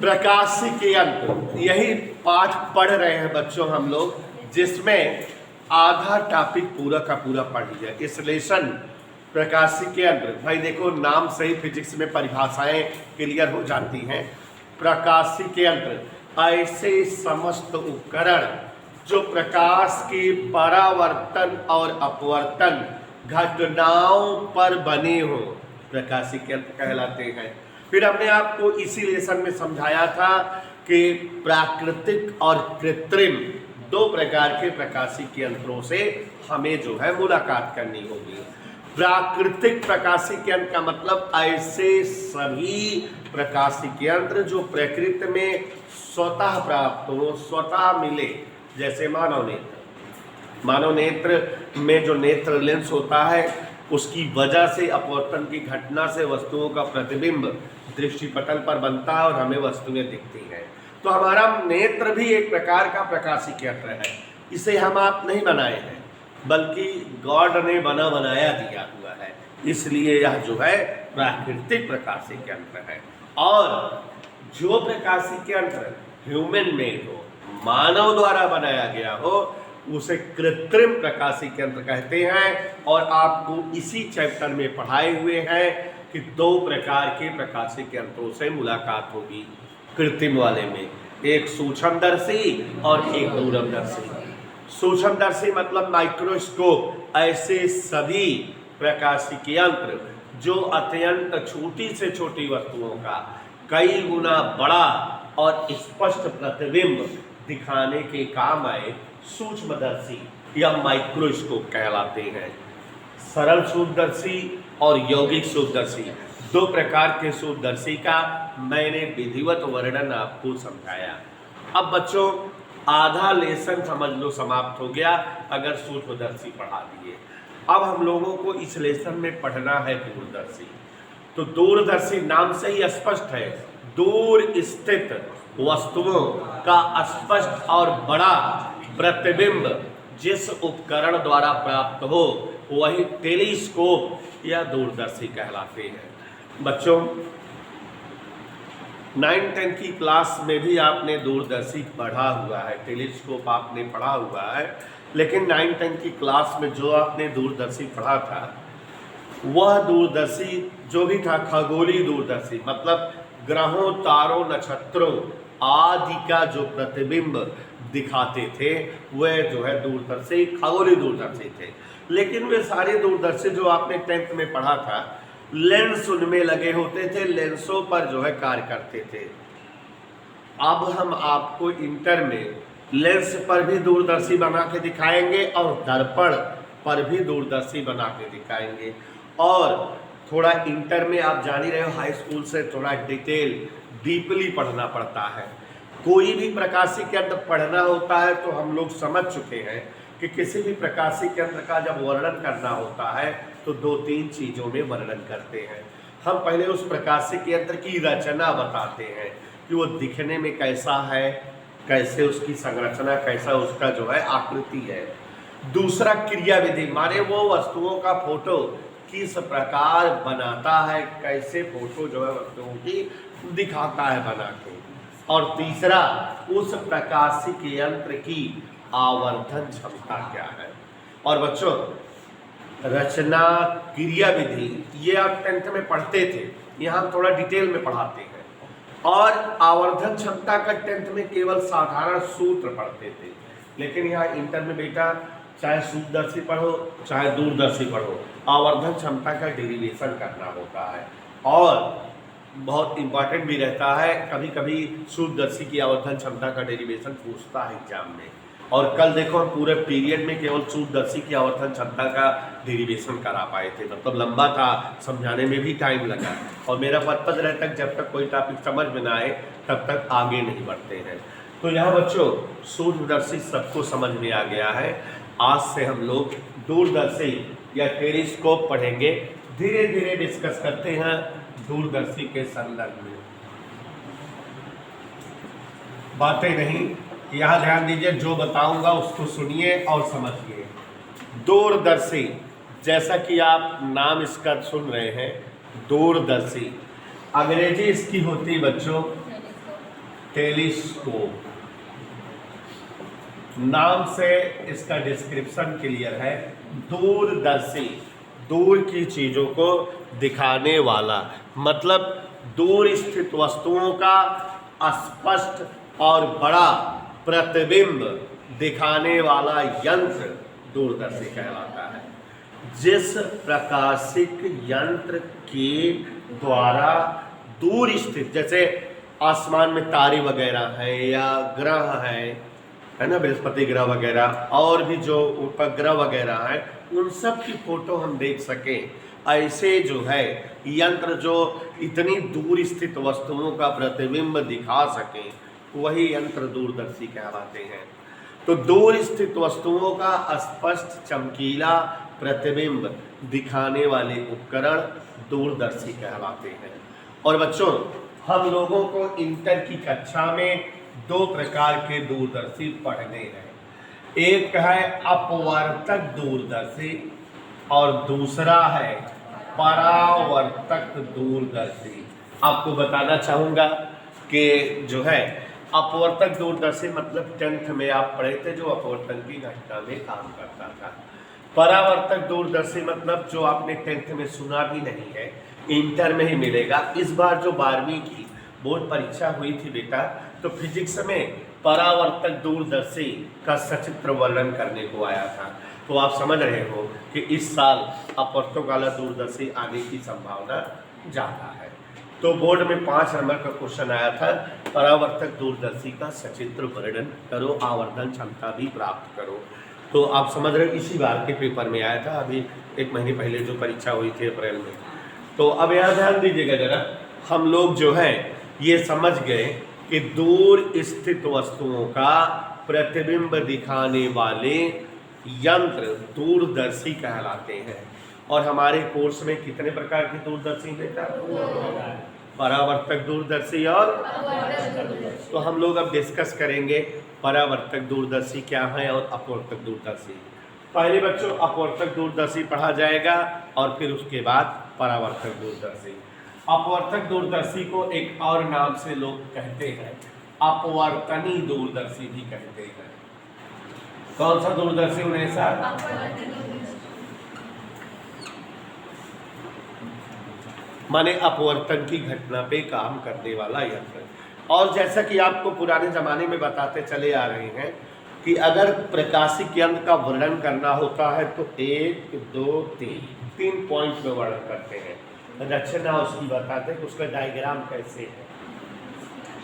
प्रकाशिकी यंत्र, यही पाठ पढ़ रहे हैं बच्चों हम लोग, जिसमें आधा टॉपिक पूरा का पूरा पढ़ लिया। इस लेसन प्रकाशिकी यंत्र, भाई देखो नाम से ही फिजिक्स में परिभाषाएं क्लियर हो जाती हैं। प्रकाशिकी यंत्र ऐसे समस्त उपकरण जो प्रकाश की परावर्तन और अपवर्तन घटनाओं पर बने हो, प्रकाशिकी यंत्र कहलाते हैं। फिर हमने आपको इसी लेसन में समझाया था कि प्राकृतिक और कृत्रिम दो प्रकार के प्रकाशिकी यंत्रों से हमें जो है मुलाकात करनी होगी। प्राकृतिक प्रकाशिकी यंत्र का मतलब ऐसे सभी प्रकाशिकी यंत्र जो प्रकृति में स्वतः प्राप्त हो, स्वतः मिले, जैसे मानव नेत्र में जो नेत्र लेंस होता है उसकी वजह से अपवर्तन की घटना से वस्तुओं का प्रतिबिंब दृष्टिपटल पर बनता है और हमें वस्तुएं दिखती हैं। तो हमारा नेत्र भी एक प्रकार का प्रकाशिकी यंत्र है। इसे हम आप नहीं बनाए हैं, बल्कि गॉड ने बनाया दिया हुआ है, इसलिए यह जो है प्राकृतिक प्रकाशिकी यंत्र है। और जो प्रकाशिकी यंत्र ह्यूमन मेड हो, मानव द्वारा बनाया गया हो, उसे कृत्रिम प्रकाशिकी यंत्र कहते हैं। और आपको इसी चैप्टर में पढ़ाए हुए हैं कि दो प्रकार के प्रकाशिकी यंत्रों से मुलाकात होगी कृत्रिम वाले में, एक सूक्ष्मदर्शी और एक दूरदर्शी। सूक्ष्मदर्शी मतलब माइक्रोस्कोप, ऐसे सभी प्रकाशिकी यंत्र जो अत्यंत छोटी से छोटी वस्तुओं का कई गुना बड़ा और स्पष्ट प्रतिबिंब दिखाने के काम आए, सूक्ष्मदर्शी या माइक्रोस्कोप कहलाते हैं। सरल सूक्ष्मदर्शी और यौगिक सूक्ष्मदर्शी, दो प्रकार के सूक्ष्मदर्शी का मैंने विधिवत वर्णन आपको समझाया। अब बच्चों आधा लेसन समझ लो समाप्त हो गया अगर सूक्ष्मदर्शी पढ़ा दिए। अब हम लोगों को इस लेसन में पढ़ना है दूरदर्शी। तो दूरदर्शी नाम से ही स्पष्ट है, दूर स्थित वस्तुओं का स्पष्ट और बड़ा प्रतिबिंब जिस उपकरण द्वारा प्राप्त हो वही टेलीस्कोप या दूरदर्शी कहलाते हैं। बच्चों 9-10 की क्लास में भी आपने दूरदर्शी पढ़ा हुआ है, टेलीस्कोप आपने पढ़ा हुआ है, लेकिन 9-10 की क्लास में जो आपने दूरदर्शी पढ़ा था वह दूरदर्शी जो भी था खगोलीय दूरदर्शी, मतलब ग्रहों, तारों, नक्षत्रों आदि का जो प्रतिबिंब दिखाते थे वह जो है दूरदर्शी खगोलीय दूरदर्शी थे। लेकिन वे सारे दूरदर्शी जो आपने 10th में पढ़ा था, लेंस उनमें लगे होते थे, लेंसों पर जो है कार्य करते थे। अब हम आपको इंटर में लेंस पर भी दूरदर्शी बना के दिखाएंगे और दर्पण पर भी दूरदर्शी बना के दिखाएंगे। और थोड़ा इंटर में आप जान ही रहे हो, हाई स्कूल से थोड़ा डिटेल डीपली पढ़ना पड़ता है। कोई भी प्रकाशिकी यंत्र पढ़ना होता है तो हम लोग समझ चुके हैं कि किसी भी प्रकाशिकी यंत्र का जब वर्णन करना होता है तो 2-3 चीज़ों में वर्णन करते हैं। हम पहले उस प्रकाशिकी यंत्र की रचना बताते हैं कि वो दिखने में कैसा है, कैसे उसकी संरचना, कैसा उसका जो है आकृति है। दूसरा क्रिया विधि, माने वो वस्तुओं का फोटो किस प्रकार बनाता है, कैसे फोटो जो है वस्तुओं की दिखाता है बना के। और तीसरा उस प्रकाशिकी यंत्र की आवर्धन क्षमता क्या है। और बच्चों रचना, क्रिया विधि ये आप 10th में पढ़ते थे, यहाँ थोड़ा डिटेल में पढ़ाते हैं। और आवर्धन क्षमता का 10th में केवल साधारण सूत्र पढ़ते थे, लेकिन यहाँ इंटर में बेटा चाहे सूक्ष्मदर्शी पढ़ो चाहे दूरदर्शी पढ़ो, आवर्धन क्षमता का डेरिवेशन करना होता है। और बहुत इंपॉर्टेंट भी रहता है, कभी कभी सूक्ष्मदर्शी की आवर्धन क्षमता का डेरिवेशन पूछता है एग्जाम में। और कल देखो हम पूरे पीरियड में केवल सूक्ष्मदर्शी की आवर्धन क्षमता का डेरिवेशन करा पाए थे, मतलब लंबा था, समझाने में भी टाइम लगा। और मेरा पर्पज रहता है जब तक कोई टॉपिक समझ में ना आए तब तक आगे नहीं बढ़ते हैं। तो यहाँ बच्चों सूक्ष्मदर्शी सबको समझ में आ गया है। आज से हम लोग दूरदर्शी या टेलीस्कोप पढ़ेंगे। धीरे धीरे डिस्कस करते हैं दूरदर्शी के संदर्भ में। बातें नहीं, यहाँ ध्यान दीजिए, जो बताऊंगा उसको सुनिए और समझिए। दूरदर्शी, जैसा कि आप नाम इसका सुन रहे हैं दूरदर्शी, अंग्रेजी इसकी होती बच्चों टेलीस्कोप। नाम से इसका डिस्क्रिप्शन क्लियर है, दूरदर्शी, दूर की चीजों को दिखाने वाला, मतलब दूर स्थित वस्तुओं का स्पष्ट और बड़ा प्रतिबिंब दिखाने वाला यंत्र दूरदर्शी कहलाता है। जिस प्रकाशिक यंत्र के द्वारा दूर स्थित, जैसे आसमान में तारे वगैरह हैं या ग्रह हैं, है ना, बृहस्पति ग्रह वगैरह, और भी जो उपग्रह वगैरह हैं, उन सब की फोटो हम देख सकें, ऐसे जो है यंत्र जो इतनी दूर स्थित वस्तुओं का प्रतिबिंब दिखा सकें, वही यंत्र दूरदर्शी कहलाते हैं। तो दूर स्थित वस्तुओं का स्पष्ट चमकीला प्रतिबिंब दिखाने वाले उपकरण दूरदर्शी कहलाते हैं। और बच्चों, हम लोगों को इंटर की कक्षा में 2 प्रकार के दूरदर्शी पढ़ने हैं। एक है अपवर्तक दूरदर्शी और दूसरा है परावर्तक दूरदर्शी। आपको बताना चाहूँगा कि जो है अपवर्तक दूरदर्शी मतलब 10th में आप पढ़े थे, जो अपवर्तन की घटना में काम करता था। परावर्तक दूरदर्शी मतलब जो आपने 10th में सुना भी नहीं है, इंटर में ही मिलेगा। इस बार जो 12वीं की बोर्ड परीक्षा हुई थी बेटा, तो फिजिक्स में परावर्तक दूरदर्शी का सचित्र वर्णन करने को आया था। तो आप समझ रहे हो कि इस साल अपवर्तक वाला दूरदर्शी आने की संभावना ज़्यादा है। तो बोर्ड में 5 नंबर का क्वेश्चन आया था, परावर्तक दूरदर्शी का सचित्र वर्णन करो, आवर्धन क्षमता भी प्राप्त करो। तो आप समझ रहे हो, इसी बार के पेपर में आया था, अभी 1 महीने पहले जो परीक्षा हुई थी अप्रैल में। तो अब यहाँ ध्यान दीजिएगा जरा, हम लोग जो है ये समझ गए कि दूर स्थित वस्तुओं का प्रतिबिंब दिखाने वाले यंत्र दूरदर्शी कहलाते हैं। और हमारे कोर्स में कितने प्रकार के दूरदर्शी बेटा? परावर्तक दूरदर्शी और तो हम लोग अब डिस्कस करेंगे परावर्तक दूरदर्शी क्या है और अपवर्तक दूरदर्शी। पहले बच्चों अपवर्तक दूरदर्शी पढ़ा जाएगा और फिर उसके बाद परावर्तक दूरदर्शी। अपवर्तक दूरदर्शी को एक और नाम से लोग कहते हैं अपवर्तनी दूरदर्शी भी कहते हैं। कौन सा दूरदर्शी उन्हें माने अपवर्तन की घटना पे काम करने वाला यंत्र। और जैसा कि आपको पुराने जमाने में बताते चले आ रहे हैं कि अगर प्रकाशिक यंत्र का वर्णन करना होता है तो 1 2 3 पॉइंट में वर्णन करते हैं। रचना उसकी बताते हैं कि उसका डायग्राम कैसे है,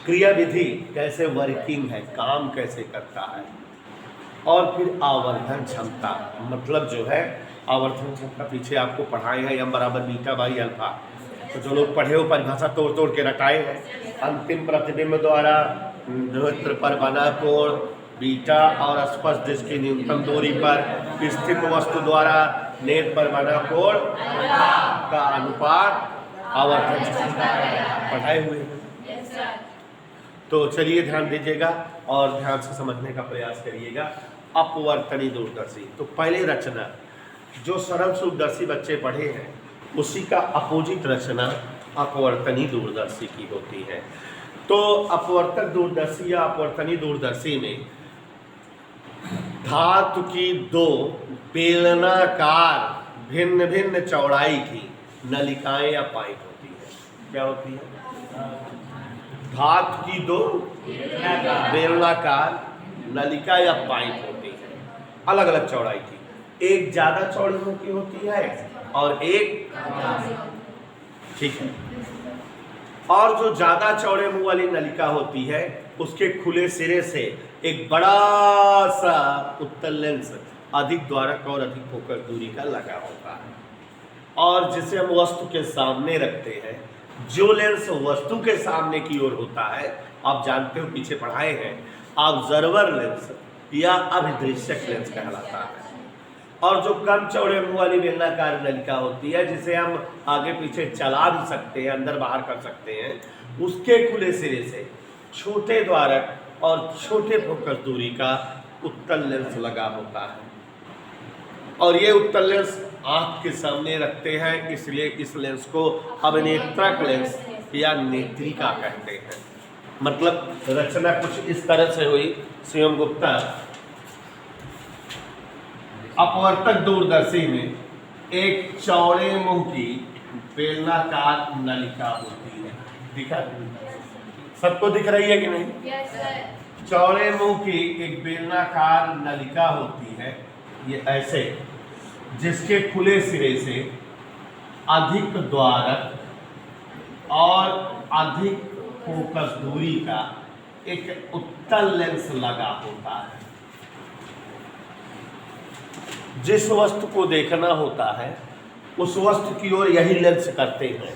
क्रिया विधि कैसे वर्किंग है, काम कैसे करता है, और फिर आवर्धन क्षमता, मतलब जो है आवर्धन क्षमता पीछे आपको पढ़ाए हैं m बराबर बीटा बाई अल्फा। तो जो लोग पढ़े हो परिभाषा तोड़ तोड़ के रटाए हैं। अंतिम प्रतिबिंब द्वारा नेत्र पर बना कोण बीटा और स्पष्ट डिस्क की न्यूनतम दूरी पर स्थित वस्तु द्वारा नेत्र पर बना कोण का अनुपात आवर्धन पढ़ाए हुए हैं। तो चलिए ध्यान दीजिएगा और ध्यान से समझने का प्रयास करिएगा। अपवर्तनी दूरदर्शी, तो पहले रचना जो सरल सूक्ष्मदर्शी बच्चे पढ़े हैं उसी का अपोजिट रचना अपवर्तनी दूरदर्शी की होती है। तो अपवर्तक दूरदर्शी या अपवर्तनी दूरदर्शी में धातु की 2 बेलनाकार भिन्न भिन्न चौड़ाई की नलिकाएं या पाइप होती है। क्या होती है? धातु की 2 बेलनाकार नलिका या पाइप होती है, अलग अलग चौड़ाई की। एक ज्यादा चौड़ी मुंह की होती है और एक, ठीक है। और जो ज्यादा चौड़े मुंह वाली नलिका होती है उसके खुले सिरे से एक बड़ा सा उत्तल लेंस अधिक द्वारक और अधिक फोकस दूरी का लगा होता है, और जिसे हम वस्तु के सामने रखते हैं। जो लेंस वस्तु के सामने की ओर होता है, आप जानते हो पीछे पढ़ाए हैं, ऑब्जर्वर लेंस या अभिदृश्यक लेंस कहलाता है। और जो कम चौड़े मुंह वाली बेलनाकार नलिका होती है जिसे हम आगे पीछे चला भी सकते हैं, अंदर बाहर कर सकते हैं, उसके खुले सिरे से छोटे द्वारक और छोटे फोकस दूरी का उत्तल लेंस लगा होता है। और ये उत्तल लेंस आंख के सामने रखते हैं, इसलिए इस लेंस को अभिनेत्रक लेंस या नेत्रिका कहते हैं। मतलब रचना कुछ इस तरह से हुई। शिवम गुप्ता, अपवर्तक दूरदर्शी में एक चौड़े मुंह की बेलनाकार नलिका होती है। दिखा, सबको दिख रही है कि नहीं? Yes sir. चौड़े मुंह की एक बेलनाकार नलिका होती है, ये ऐसे, जिसके खुले सिरे से अधिक द्वारक और अधिक फोकस दूरी का एक उत्तल लेंस लगा होता है। जिस वस्तु को देखना होता है उस वस्तु की ओर यही लेंस करते हैं,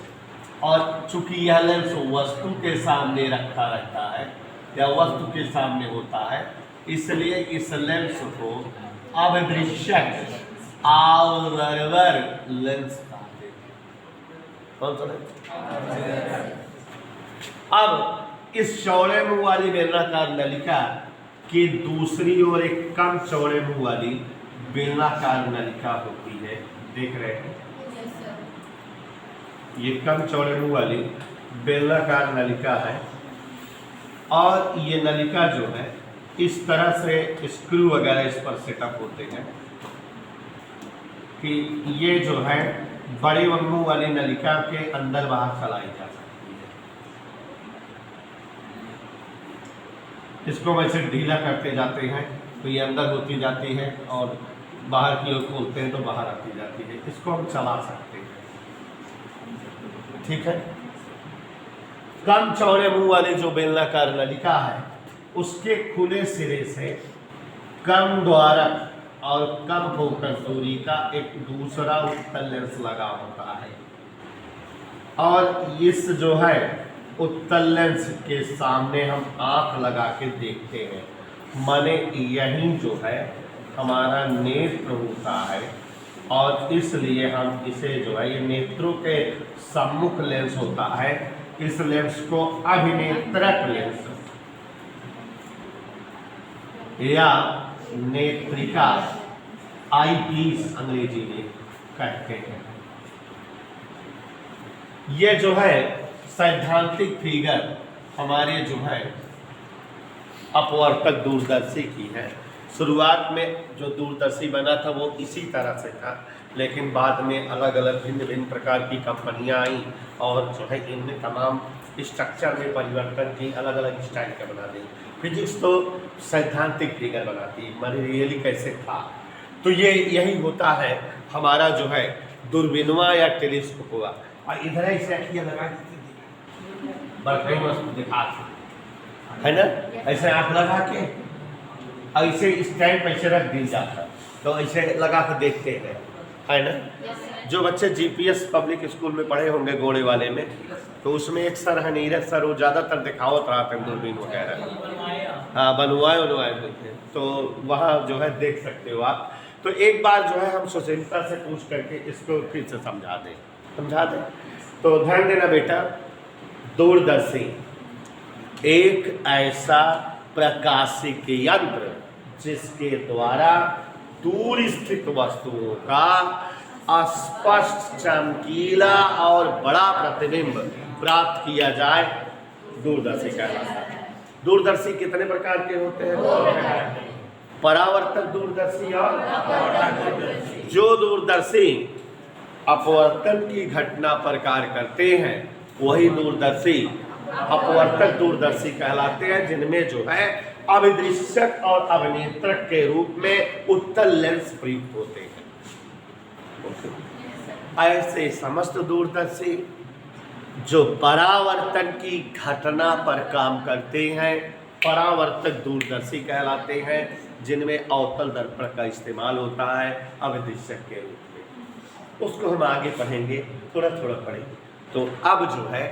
और चूंकि यह लेंस वस्तु के सामने रखा रहता है या वस्तु के सामने होता है, इसलिए इस लेंस को अविदृश्यक ऑब्जर्वर लेंस कहते हैं। कौन सा लेंस? अब इस चौड़े मुंह वाली बेलनाकार नलिका की दूसरी ओर एक कम चौड़े मुंह वाली बेलनाकार नलिका होती है। देख रहे हैं? Yes sir. ये कम चौड़े मुंह वाली बेलनाकार नलिका है, और ये नलिका जो है इस तरह से स्क्रू वगैरह इस पर सेटअप होते हैं कि ये जो है बड़ी मुंह वाली नलिका के अंदर बाहर चलाई जा सकती है। इसको वैसे ढीला करते जाते हैं तो ये अंदर होती जाती है, और बाहर की ओर खोलते हैं तो बाहर आती जाती है। इसको हम चला सकते हैं, ठीक है। कम चौड़े मुंह वाली जो बेलनाकार नलिका है उसके खुले सिरे से कम द्वारक और कम फोकस दूरी का एक दूसरा उत्तल लेंस लगा होता है, और इस जो है उत्तल लेंस के सामने हम आंख लगा के देखते हैं, माने यही जो है हमारा नेत्र होता है, और इसलिए हम इसे जो है ये नेत्रों के सम्मुख लेंस होता है, इस लेंस को अभिनेत्रक लेंस या नेत्रिका आई पीस अंग्रेजी में कहते हैं। ये जो है सैद्धांतिक फिगर हमारे जो है अपवर्तक दूरदर्शी की है। शुरुआत में जो दूरदर्शी बना था वो इसी तरह से था, लेकिन बाद में अलग अलग भिन्न भिन्न प्रकार की कंपनियां आई और जो है इनने तमाम स्ट्रक्चर में परिवर्तन की, अलग अलग स्टाइल का बना दी। फिजिक्स तो सैद्धांतिक फिगर बनाती है, माने रियली कैसे था। तो ये यही होता है हमारा जो है दूरबीनवा या टेलीस्कोप हुआ, और इधर ऐसे अखियाँ लगा के बरखई वस्तु दिखा है ना, ऐसे आँख लगा के ऐसे स्टैंड पे ऐसे रख दी जाता, तो ऐसे लगा के देखते हैं, है ना। जो बच्चे जीपीएस पब्लिक स्कूल में पढ़े होंगे गोड़े वाले में, तो उसमें एक सर है नीरज सर, वो ज़्यादातर दिखावत रहा था दूरबीन वगैरह, हाँ बनवाए थे, तो वहाँ जो है देख सकते हो आप। तो एक बार जो है हम सुशीलता से पूछ करके इसको फिर से समझा दें। तो ध्यान देना बेटा, दूरदर्शी एक ऐसा प्रकाशिक यंत्र जिसके द्वारा दूर स्थित वस्तुओं का स्पष्ट, चमकीला और बड़ा प्रतिबिंब प्राप्त किया जाए, दूरदर्शी कहलाता है। दूरदर्शी कितने प्रकार के होते हैं? परावर्तक दूरदर्शी और जो दूरदर्शी अपवर्तन की घटना पर कार्य करते हैं वही दूरदर्शी अपवर्तक दूरदर्शी कहलाते हैं, जिनमें जो है अभिदृश्यक और अभिनेत्रक के रूप में उत्तल लेंस प्रयुक्त होते हैं। ऐसे समस्त दूरदर्शी जो परावर्तन की घटना पर काम करते हैं परावर्तक दूरदर्शी कहलाते हैं, जिनमें अवतल दर्पण का इस्तेमाल होता है अभिदृश्यक के रूप में। उसको हम आगे पढ़ेंगे, थोड़ा थोड़ा पढ़ेंगे। तो अब जो है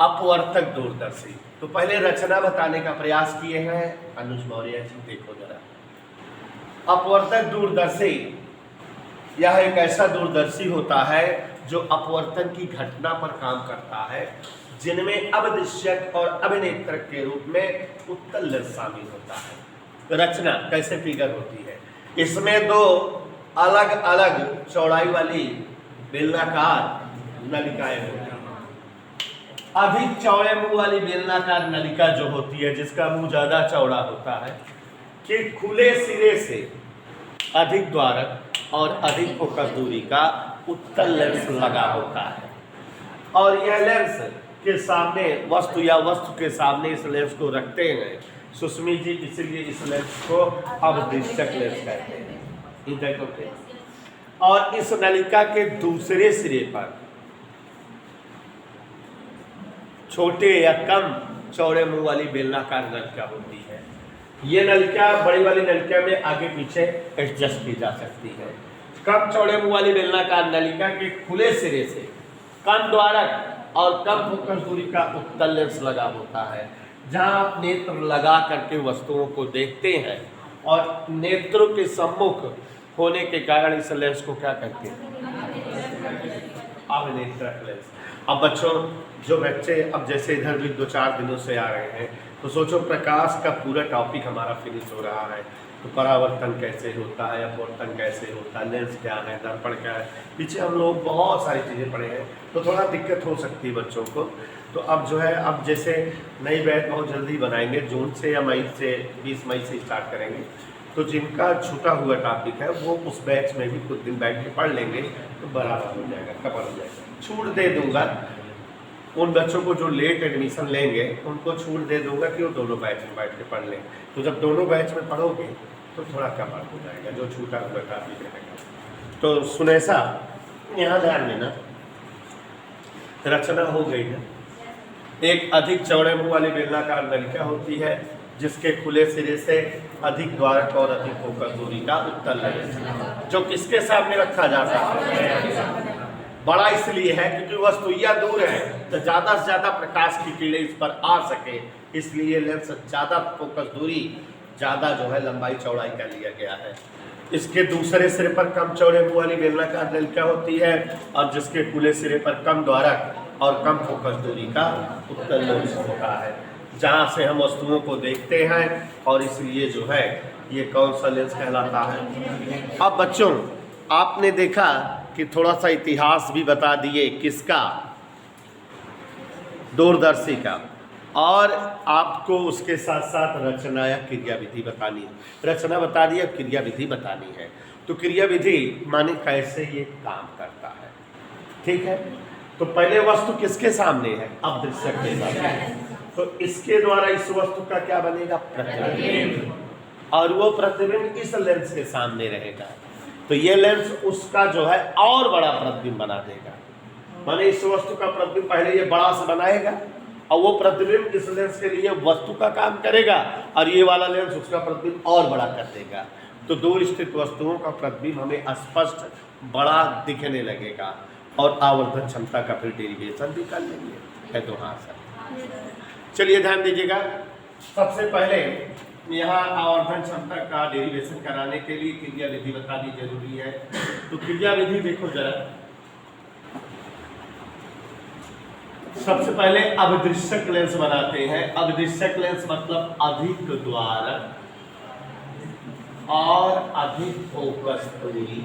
अपवर्तक दूरदर्शी, तो पहले रचना बताने का प्रयास किए हैं अनुज मौर्य जी, देखो जरा। अपवर्तक दूरदर्शी यह एक ऐसा दूरदर्शी होता है जो अपवर्तन की घटना पर काम करता है, जिनमें अभिदृश्यक और अभिनेत्रक के रूप में उत्तल लेंस शामिल होता है। तो रचना कैसे फिगर होती है? इसमें दो अलग अलग चौड़ाई वाली बेलनाकार नलिकाएं होती हैं। अधिक चौड़े मुंह वाली बेलनाकार नलिका जो होती है, जिसका मुंह ज्यादा चौड़ा होता है, कि खुले सिरे से अधिक द्वारक और अधिक फोकस दूरी का उत्तल लेंस लगा होता है, और यह लेंस के सामने वस्तु या वस्तु के सामने इस लेंस को रखते हैं सुस्मी जी, इसलिए इस लेंस को अवदृश्यक लेंस कहते हैं। इधर को और इस नलिका के दूसरे सिरे पर छोटे या कम चौड़े मुंह वाली बेलनाकार नलिका होती है। ये नलिका बड़ी वाली नलिका में आगे पीछे एडजस्ट की जा सकती है। कम चौड़े मुंह वाली बेलनाकार नलिका के खुले सिरे से कम द्वारक और कम फोकस दूरी का उत्तल लेंस लगा होता है, जहां आप नेत्र लगा करके वस्तुओं को देखते हैं, और नेत्रों के सम्मुख होने के कारण इस लेंस को क्या कहते हैं? अवनेत्रक लेंस। अब बच्चों, जो बच्चे अब जैसे इधर भी 2-4 दिनों से आ रहे हैं, तो सोचो प्रकाश का पूरा टॉपिक हमारा फिनिश हो रहा है। तो परावर्तन कैसे होता है, अपवर्तन कैसे होता है, लेंस क्या है, दर्पण क्या है, पीछे हम लोग बहुत सारी चीज़ें पढ़े हैं, तो थोड़ा दिक्कत हो सकती है बच्चों को। तो अब जो है, अब जैसे नई बैच बहुत जल्दी बनाएंगे, जून से या मई से 20 मई से स्टार्ट करेंगे, तो जिनका छूटा हुआ टॉपिक है वो उस बैच में भी कुछ दिन बैठ के पढ़ लेंगे तो बराबर हो जाएगा, कवर हो जाएगा। छूट दे दूंगा उन बच्चों को जो लेट एडमिशन लेंगे, उनको छूट दे दूंगा कि वो दोनों बैच में बैठ के पढ़ लें। तो जब दोनों बैच में पढ़ोगे तो थोड़ा कवर हो जाएगा जो छूटा हुआ टॉपिक रहेगा। तो सुनेसा, यहाँ ध्यान देना, रचना हो गई है। एक अधिक चौड़े मुंह वाली बेलनाकार नलिका होती है, जिसके खुले सिरे से अधिक द्वारक और अधिक फोकस दूरी का उत्तल लेंस, जो किसके सामने रखा जाता है? बड़ा इसलिए है क्योंकि वस्तु या दूर है तो ज़्यादा से ज़्यादा प्रकाश की किरणें इस पर आ सके, इसलिए लेंस ज़्यादा फोकस दूरी, ज़्यादा जो है लंबाई चौड़ाई का लिया गया है। इसके दूसरे सिरे पर कम चौड़े मुंह वाली बेलनाकार नलिका होती है, और जिसके खुले सिरे पर कम द्वारक और कम फोकस दूरी का उत्तल लेंस होता है, जहाँ से हम वस्तुओं को देखते हैं, और इसलिए जो है ये कौन सा लेंस कहलाता है? अब बच्चों, आपने देखा कि थोड़ा सा इतिहास भी बता दिए, किसका? दूरदर्शी का, और आपको उसके साथ साथ रचना या क्रिया विधि बतानी है। रचना बता दी, अब क्रिया विधि बतानी है। तो क्रिया विधि माने कैसे ये काम करता है, ठीक है? तो पहले वस्तु किसके सामने है? अदृश्यक के सामने। तो इसके द्वारा इस वस्तु का क्या बनेगा? प्रतिबिंब, और वो प्रतिबिंब इस लेंस के सामने रहेगा। तो ये लेंस उसका जो है और बड़ा प्रतिबिंब बना देगा, माने इस वस्तु का प्रतिबिंब पहले ये बड़ा सा बनाएगा, और वो प्रतिबिंब इस लेंस के लिए वस्तु का काम करेगा, और ये वाला लेंस उसका प्रतिबिंब और बड़ा कर देगा। तो दूर स्थित वस्तुओं का प्रतिबिंब हमें स्पष्ट बड़ा दिखने लगेगा, और आवर्धन क्षमता का फिर डेरिवेशन भी कर लेंगे। है तो हाँ सर, चलिए ध्यान दीजिएगा। सबसे पहले यहाँ आवर्धन क्षमता का डेरिवेशन कराने के लिए क्रिया विधि बतानी जरूरी है। तो क्रिया विधि देखो जरा, सबसे पहले अवदृश्यक लेंस बनाते हैं। अवदृश्यक लेंस मतलब अधिक द्वारक और अधिक फोकस दूरी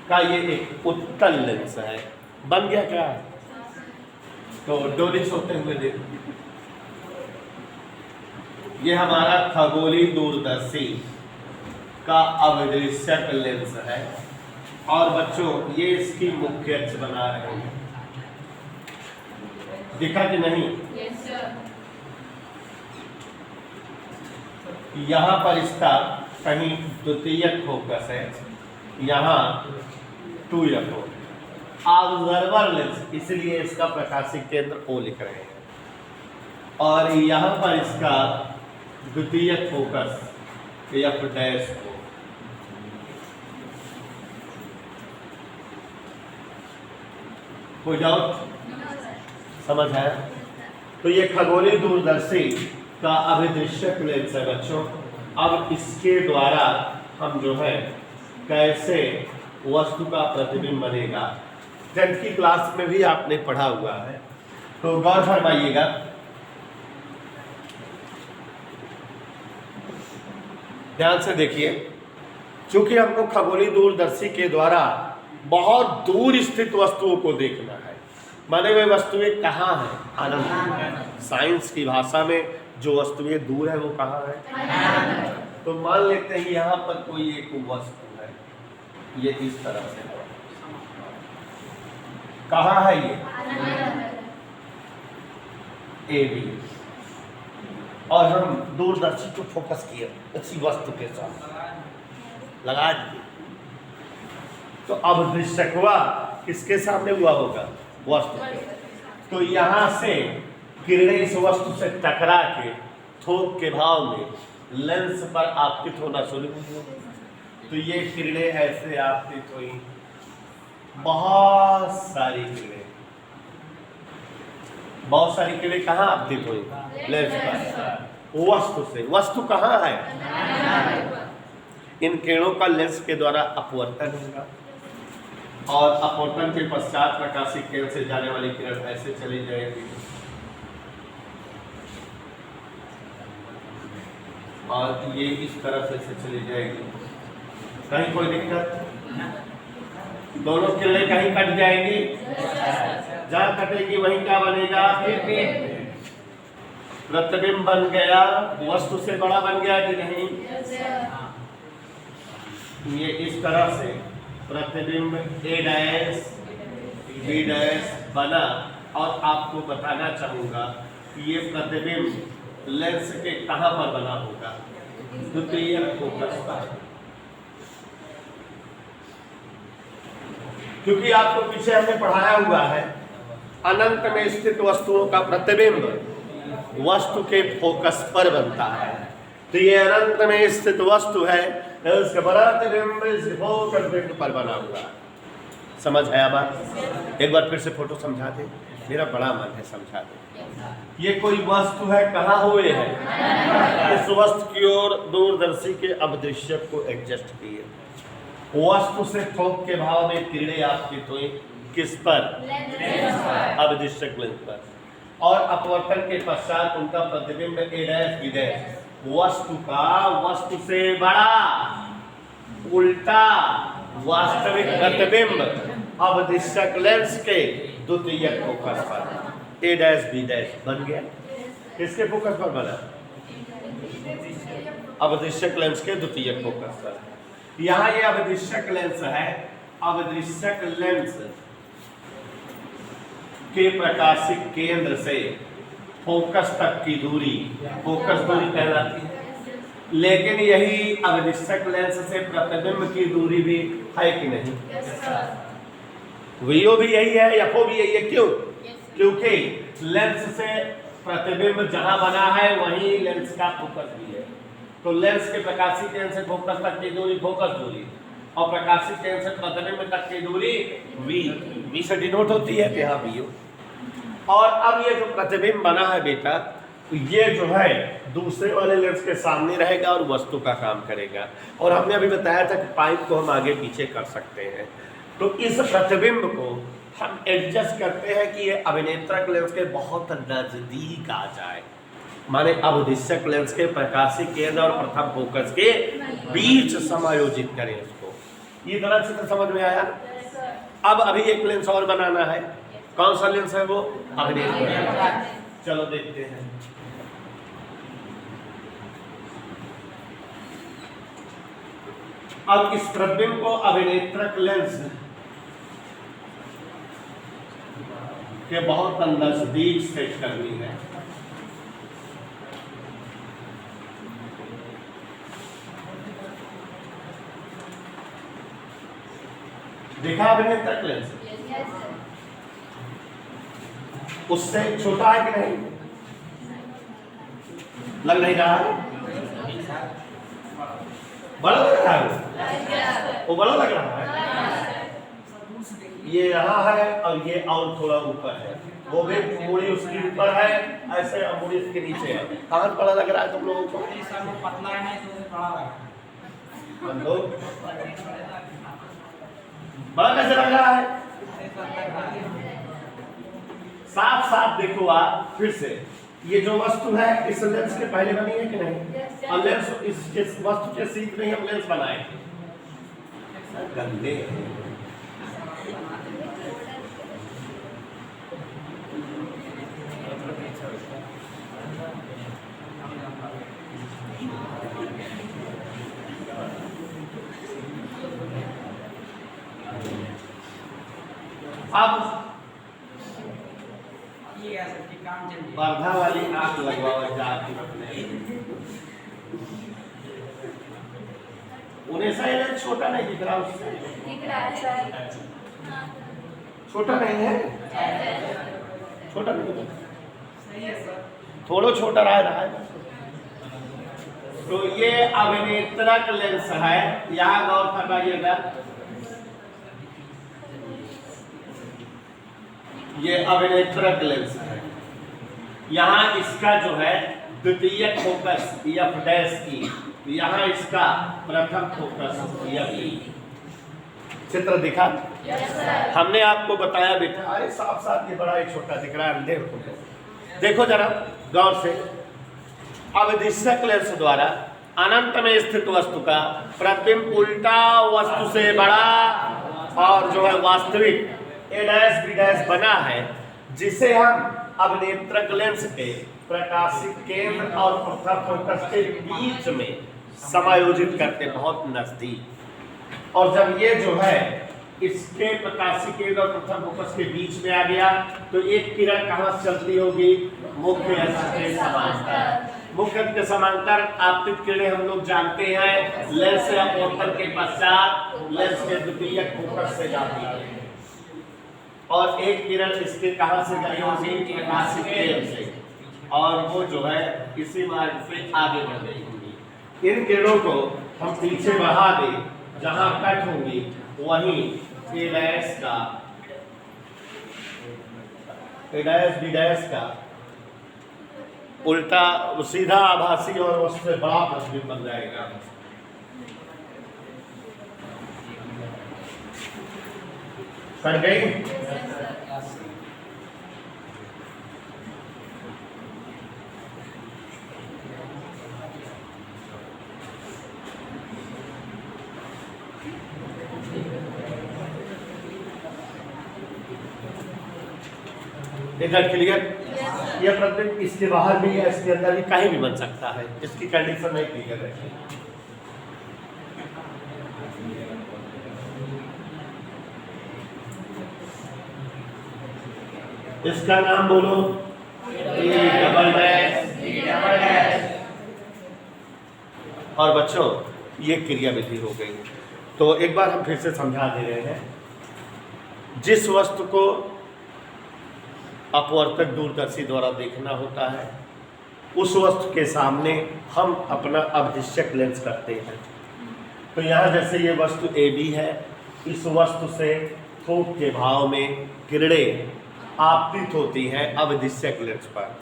का ये एक उत्तल लेंस है। बन गया क्या? तो डोरिस होते हुए देखो, ये हमारा खगोलीय दूरदर्शी का अवदृश्यक लेंस है, और बच्चों ये इसकी मुख्य अक्ष बना रहे हैं। दिखा कि नहीं? Yes sir. यहाँ पर इसका कहीं द्वितीयक फोकस है, यहाँ टूयक हो, ऑब्जर्वर लेंस, इसलिए इसका प्रकाशिक केंद्र O लिख रहे हैं, और यहाँ पर इसका द्वितीयक फोकस F डैश हो जाओ, समझ है? तो ये खगोलीय दूरदर्शी का अभिदृश्यक लेंस है बच्चों। अब इसके द्वारा हम जो है कैसे वस्तु का प्रतिबिंब बनेगा, 10th की क्लास में भी आपने पढ़ा हुआ है, तो गौर फरमाइएगा। ध्यान से देखिए, चूंकि हमको खगोलीय दूरदर्शी के द्वारा बहुत दूर स्थित वस्तुओं को देखना है, माने हुए वस्तुएं कहाँ हैं? अनंत। साइंस की भाषा में जो वस्तुएं दूर है वो कहाँ है? तो मान लेते हैं यहाँ पर कोई एक वस्तु है, ये इस तरह से कहाँ है ये? ए बी, और हम दूरदर्शी को फोकस किए अच्छी वस्तु के साथ लगा दिए, तो अब दृश्यकवा किसके सामने हुआ होगा? वस्तु के। तो यहाँ से किरणें इस वस्तु से टकरा के थोक के भाव में लेंस पर आपतित होना शुरू हुई। तो ये किरणें ऐसे आपतित हुई, बहुत सारी किरणें, बहुत सारी किरणें कहाँ आपतित हुई? लेंस पर, वस्तु से। वस्तु कहाँ है? इन किरणों का लेंस के द्वारा अपवर्तन होगा, और अपवर्तन के पश्चात प्रकाशिक किरण से जाने वाली किरण ऐसे चली जाएगी, और ये इस तरह से चली जाएगी। कहीं कोई दिक्कत? दोनों किरणें कहीं कट जाएंगी, जहां कटेगी वहीं क्या बनेगा? प्रतिबिंब बन गया, वस्तु से बड़ा बन गया कि नहीं? ये इस तरह से प्रतिबिंब ए डैश बी डैश बना, और आपको बताना चाहूंगा कि ये प्रतिबिंब लेंस के कहां पर बना होगा? द्वितीय फोकस पर। क्योंकि आपको पीछे हमने पढ़ाया हुआ है, अनंत में स्थित वस्तुओं का प्रतिबिंब वस्तु के फोकस पर बनता है। तो ये अनंत में स्थित वस्तु है, उसका प्रतिबिंब इस फोकस बिंदु पर बना हुआ है। समझ आया बात? एक बार फिर से फोटो समझा दे, मेरा बड़ा मन है समझा दे। ये कोई वस्तु है, कहाँ हुए है? इस वस्तु की ओर दूरदर्शी के अवदृश्यक को एडजस्ट किए, वस्तु से थोक के भाव में किरणें आपतित हुई, किस पर? अवदृश्यक लेंस पर, और अपवर्तन के पश्चात उनका प्रतिबिंब ए डैश बी डैश वस्तु का वस्तु से बड़ा उल्टा वास्तविक प्रतिबिंब अवदृश्यक लेंस के द्वितीय फोकस पर ए डैश बी डैश बन गया। किसके फोकस पर बना? अवदृश्यक लेंस के द्वितीय फोकस पर। यहाँ ये अवदृश्यक लेंस है, अवदृश्यक लेंस के प्रकाशिक केंद्र से फोकस तक की दूरी फोकस दूरी कहलाती है। लेकिन यही अवदृश्यक लेंस से प्रतिबिंब की दूरी भी है कि नहीं? वीओ भी यही है, एफओ भी यही है। क्यों? क्योंकि लेंस से प्रतिबिंब जहां बना है वहीं लेंस का फोकस भी है। तो लेंस के प्रकाशिक केंद्र से फोकस तक की दूरी फोकस दूरी, और प्रकाशिक केंद्र से प्रतिबिंब तक की दूरी वी से डिनोट होती है, यहाँ वीओ। और अब ये जो प्रतिबिंब बना है बेटा, ये जो है दूसरे वाले लेंस के सामने रहेगा और वस्तु का काम करेगा। और हमने अभी बताया था कि पाइप को हम आगे पीछे कर सकते हैं। तो इस प्रतिबिंब को हम एडजस्ट करते हैं कि ये अभिनेत्रक लेंस के बहुत नजदीक आ जाए, माने अवदृश्यक लेंस के प्रकाशिक केंद्र और प्रथम फोकस के बीच समायोजित करें उसको। ये तरह से समझ में आया? अब अभी एक लेंस और बनाना है। कौन सा लेंस है वो? अभिनेत्रक। चलो देखते हैं। अब इस प्रतिबिंब को अभिनेत्रक लेंस के बहुत नजदीक सेट करनी है। देखा अभिनेत्रक लेंस? उससे छोटा है कि नहीं? लग नहीं रहा है? बड़ा लग रहा है? वो बड़ा लग रहा है? ये यहाँ है और ये और थोड़ा ऊपर है, वो भी मूड़ी उसके ऊपर है ऐसे, और मूड़ी उसके नीचे है। कहाँ बड़ा लग रहा है तुम लोगों को? पतला है तो बड़ा लग रहा है। बड़ा कैसे लग रहा है? साथ साथ देखो आप फिर से, ये जो वस्तु है इस लेंस के पहले बनी है कि नहीं? और लेंस इसके वस्तु के सीध में हम लेंस बनाए गंदे। अब ये क्या सर कि काम चल रहा वर्धा वाली आंख लगवाओ जाके अपने उन्हें शायद छोटा नहीं दिख रहा उससे दिख रहा है सर। छोटा नहीं है छोटा नहीं दिख रहा। सही है सर। थोड़ा छोटा रहा है तो ये अभिनेत्रक लेंस है। यहाँ गौर फरमाइएगा, ये अभिनेत्रक लेंस है। यहाँ इसका जो है द्वितीयक फोकस एफ डैश ई, यहाँ इसका प्रथम फोकस एफ ई। चित्र दिखा हमने आपको बताया बेटा, अरे साफ साफ ये बड़ा ही छोटा दिख रहा है, अंधे हो तुम। देखो जरा गौर से, अविदिश्यक लेंस द्वारा अनंत में स्थित वस्तु का प्रतिबिंब उल्टा वस्तु से बड़ा और जो है वास्तविक ए डैश बी डैश बना है, जिसे हम अभिनेत्रक लेंस के प्रकाशिक केंद्र और प्रथम फोकस के बीच में समायोजित करते बहुत नजदीक। और जब ये जो है इसके प्रकाशिक केंद्र और प्रथम फोकस के बीच में आ गया तो एक किरण कहाँ से चलती होगी? मुख्य अक्ष के समांतर। मुख्य अक्ष के समांतर आपतित किरणें हम लोग जानते हैं लेंस से अपवर्तन के पश्चात लेंस के द्वितीयक फोकस से जाती है, और एक किरण इसके कहाँ से गई होगी? प्रकाशिक केंद्र से, और वो जो है इसी मार्ग से आगे बढ़ गई होगी। इन किरणों को हम पीछे बढ़ा दें, जहां कट होंगी वहीं ए डैश का ए डैश बी डैश का उल्टा सीधा आभासी और उससे बड़ा प्रतिबिंब बन जाएगा। कट गई? इधर क्लियर? यह प्रतिबिंब इसके बाहर भी है, इसके अंदर भी, कहीं भी बन सकता है, इसकी कंडीशन नहीं क्लियर है। इसका नाम बोलो, A double dash B double dash. और बच्चों ये क्रिया विधि हो गई। तो एक बार हम फिर से समझा दे रहे हैं, जिस वस्तु को अपवर्तक दूरदर्शी द्वारा देखना होता है उस वस्तु के सामने हम अपना अभिदिश्यक लेंस करते हैं। तो यहाँ जैसे ये वस्तु ए बी है, इस वस्तु से थोक के भाव में किरणें आपतित होती हैं अभिदिश्यक लेंस पर।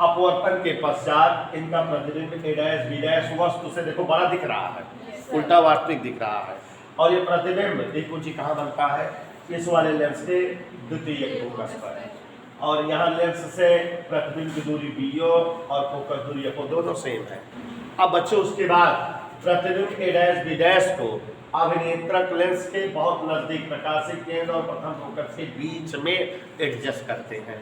अपवर्तन के पश्चात इनका प्रतिबिंब ए डैश बी डैश वस्तु से देखो बड़ा दिख रहा है, उल्टा वास्तविक दिख रहा है, और ये प्रतिबिंब देखो जी कहाँ बनता है? इस वाले लेंस के द्वितीयक फोकस पर। और यहाँ लेंस से प्रतिबिंब की दूरी बीओ और फोकस दूरी एफओ दोनों सेम है। अब बच्चों उसके बाद प्रतिबिंब ए डैश बी डैश को अभिनेत्रक लेंस के बहुत नजदीक प्रकाशिक केंद्र और प्रथम फोकस के बीच में एडजस्ट करते हैं।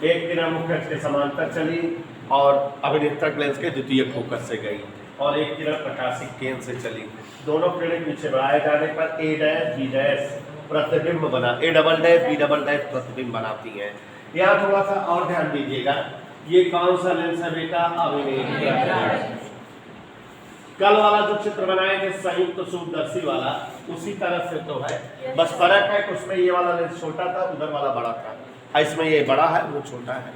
एक किरण मुख्य अक्ष के समांतर चली और अभिनेत्रक लेंस के द्वितीयक फोकस से गई, और एक किरण प्रकाशिक केंद्र से चली। दोनों किरणें पीछे बढ़ाए जाने पर ए डैश बी डैश प्रतिबिंब बना, A double dash B double dash प्रतिबिंब बनाती है। यहाँ थोड़ा सा और ध्यान दीजिएगा, ये कौन सा लेंस है बेटा? अभिनेत्रक। कल वाला जो चित्र बनाए थे संयुक्त सूक्ष्मदर्शी वाला, उसी तरह से तो है, बस फर्क है कि उसमें ये वाला लेंस छोटा था, उधर वाला बड़ा था। इसमें ये बड़ा है, वो छोटा है।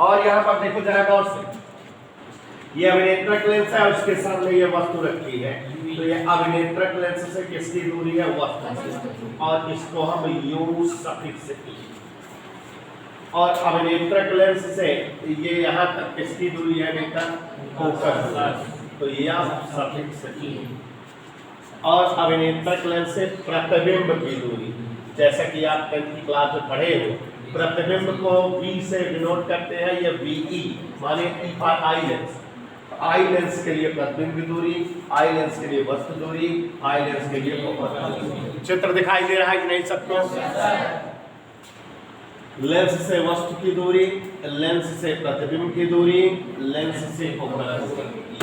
और यहाँ पर देखो जरा गौर से, ये अभिनेत्रक लेंस है और उसके सामने ये वस्तु रखी है, तो ये अभिनेत्रक लेंस से किसकी दूरी है? वस्तु से, और इसको हम यू सफिक्स ई। और अभिनेत्रक लेंस से ये यहाँ तक किसकी दूरी है बेटा? फोकस, तो ये सफिक्स ई। और अभिनेत्रक लेंस से प्रतिबिंब की दूरी, जैसा कि आप 10th की क्लास में पढ़े हो, प्रतिबिंब को V से डिनोट करते हैं, ये VE माने E for eye lens. Eye lens के लिए प्रतिबिंब की दूरी, आई लेंस के लिए वस्तु दूरी, आई लेंस के लिए फोकस दूरी। चित्र दिखाई दे रहा है कि नहीं सबको? लेंस से वस्तु की दूरी, लेंस से प्रतिबिंब की दूरी, लेंस से फोकस,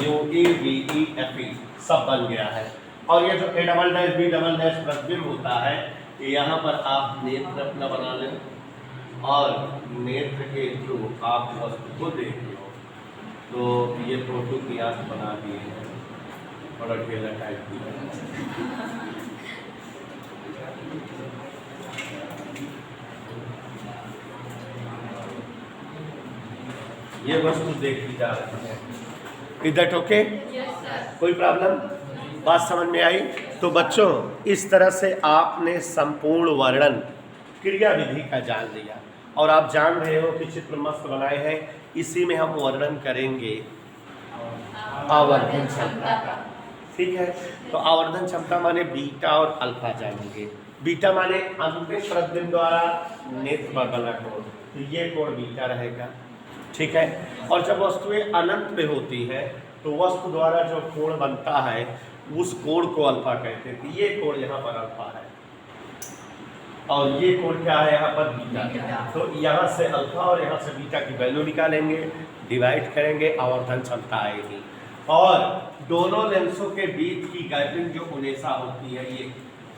UE VE FE सब बन गया है। और ये जो A double dash B double dash प्रतिबिंब होता है, यहाँ पर आप नेत्र अपना बना लें और नेत्र के थ्रू आप वस्तु को देख लो। तो ये फोटो की आंख बना दिए हैं और अकेला टाइप किया। ये वस्तु देखी जा रही है। इधर ओके? Yes sir. कोई प्रॉब्लम? बात समझ में आई? तो बच्चों इस तरह से आपने संपूर्ण वर्णन क्रिया विधि का जान लिया और आप जान रहे हो कि चित्र मस्त बनाए हैं। इसी में हम वर्णन करेंगे आवर्धन क्षमता का। ठीक है, तो आवर्धन क्षमता माने बीटा और अल्फा जानेंगे। बीटा माने अंतिम प्रतिबिंब द्वारा नेत्र पर बना कोण, तो ये कोण बीटा रहेगा। ठीक है, और जब वस्तुएं अनंत पे होती है तो वस्तु द्वारा जो कोण बनता है उस कोण को अल्फा कहते हैं। ये कोण यहाँ पर अल्फा है और ये कोण क्या है यहाँ पर बीटा। तो यहाँ से अल्फा और यहाँ से बीटा की वैल्यू निकालेंगे, डिवाइड करेंगे, आवर्धन क्षमता आएगी। और दोनों लेंसों के बीच की गैपिंग जो उनेसा होती है, ये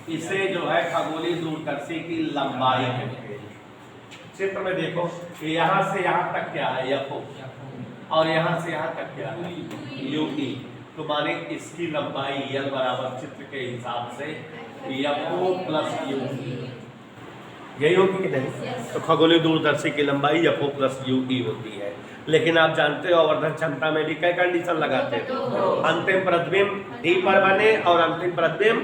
इसे जो है खगोलीय दूरदर्शी की लंबाई कहते हैं। चित्र में देखो कि यहाँ से यहाँ तक क्या है एफओ और यहाँ से यहाँ तक क्या है यूई। तो माने इसकी लंबाई एल बराबर चित्र के हिसाब से एफओ प्लस यूई, यही होगी कि नहीं? तो खगोलीय दूरदर्शी की लंबाई एफओ प्लस यूई होती है। लेकिन आप जानते हो आवर्धन क्षमता में भी कई कंडीशन लगाते हैं। अंतिम प्रतिबिंब डी पर बने और अंतिम प्रतिबिंब,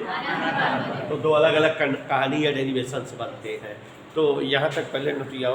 तो दो अलग अलग कहानी या डेरिवेशन बनते हैं। तो यहाँ तक पहले नोटिया